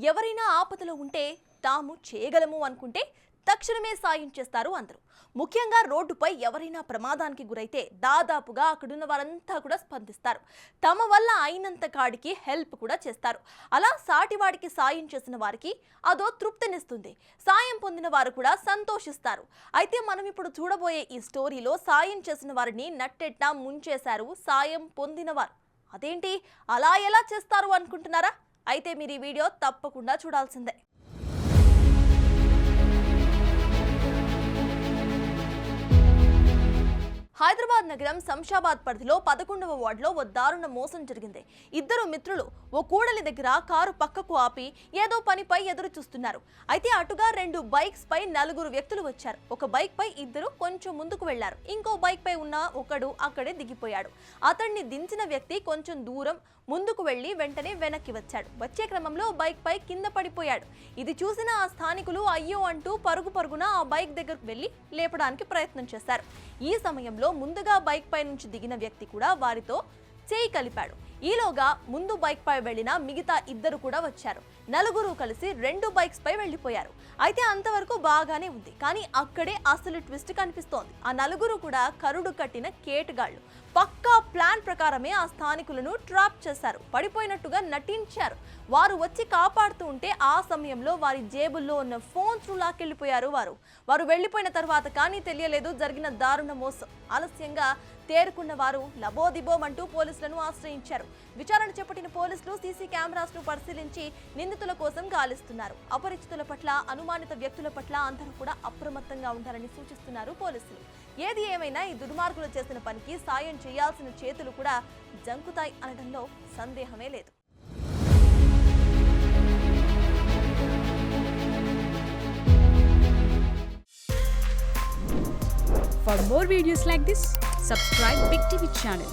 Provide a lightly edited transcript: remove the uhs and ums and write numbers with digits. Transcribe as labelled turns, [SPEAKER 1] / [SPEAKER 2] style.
[SPEAKER 1] ఎవరైనా ఆపదలో ఉంటే తాము చేయగలము అనుకుంటే తక్షణమే సాయం చేస్తారు అందరూ. ముఖ్యంగా రోడ్డుపై ఎవరైనా ప్రమాదానికి గురైతే దాదాపుగా అక్కడున్న వారంతా కూడా స్పందిస్తారు. తమ వల్ల అయినంత కాడికి హెల్ప్ కూడా చేస్తారు. అలా సాటివాడికి సాయం చేసిన వారికి అదో తృప్తినిస్తుంది. సాయం పొందిన వారు కూడా సంతోషిస్తారు. అయితే మనం ఇప్పుడు చూడబోయే ఈ స్టోరీలో సాయం చేసిన వారిని నట్టెట్టా ముంచేశారు సాయం పొందినవారు. అదేంటి, అలా ఎలా చేస్తారు అనుకుంటున్నారా? అయితే మీరు ఈ వీడియో తప్పకుండా చూడాల్సిందే. హైదరాబాద్ నగరం శంషాబాద్ పరిధిలో 11వ వార్డులో ఓ దారుణ మోసం జరిగింది. ఇద్దరు మిత్రులు ఓ కూడలి దగ్గర కారు పక్కకు ఆపి ఏదో పనిపై ఎదురు చూస్తున్నారు. అయితే అటుగా 2 బైక్స్ పై 4 వ్యక్తులు వచ్చారు. ఒక బైక్ పై ఇద్దరు కొంచెం ముందుకు వెళ్లారు. ఇంకో బైక్ పై ఉన్న ఒకడు అక్కడే దిగిపోయాడు. అతన్ని దించిన వ్యక్తి కొంచెం దూరం ముందుకు వెళ్లి వెంటనే వెనక్కి వచ్చాడు. వచ్చే క్రమంలో బైక్ పై కింద పడిపోయాడు. ఇది చూసిన ఆ స్థానికులు అయ్యో అంటూ పరుగున ఆ బైక్ దగ్గరకు వెళ్లి లేపడానికి ప్రయత్నం చేశారు. ఈ సమయంలో ముందుగా బైక్ పై నుంచి దిగిన వ్యక్తి కూడా వారితో చేయి కలిపాడు. ఈలోగా ముందు బైక్ పై వెళ్లిన మిగతా ఇద్దరు కూడా వచ్చారు. 4 కలిసి 2 బైక్స్ పై వెళ్లిపోయారు. అయితే అంతవరకు బాగానే ఉంది. కానీ అక్కడే అసలు ట్విస్ట్ కనిపిస్తోంది. ఆ 4 కూడా కరుడు కట్టిన కేటగాళ్లు. పక్కా ప్లాన్ ప్రకారమే ఆ స్థానికులను ట్రాప్ చేశారు. పడిపోయినట్టుగా నటించారు. వారు వచ్చి కాపాడుతూ ఉంటే ఆ సమయంలో వారి జేబుల్లో ఉన్న ఫోన్స్ లాక్కెళ్లిపోయారు. వారు వెళ్లిపోయిన తర్వాత కానీ తెలియలేదు జరిగిన దారుణ మోసం. ఆలస్యంగా తేరుకున్న వారు లబోదిబోమంటూ పోలీసులను ఆశ్రయించారు. విచారణ చేపట్టిన పోలీసులు సీసీ కెమెరాస్ ను పరిశీలించి నిందితుల కోసం గాలిస్తున్నారు. అపరిచితుల పట్ల, అనుమానిత వ్యక్తుల పట్ల అందరూ కూడా అప్రమత్తంగా ఉండాలని సూచిస్తున్నారు పోలీసులు. ఏది ఏమైనా ఈ దుర్మార్గులు చేసిన పనికి సాయం చేయాల్సిన చేతులు కూడా జంకుతాయి అనడంలో సందేహమే లేదు.
[SPEAKER 2] For more videos like this, subscribe Big TV channel.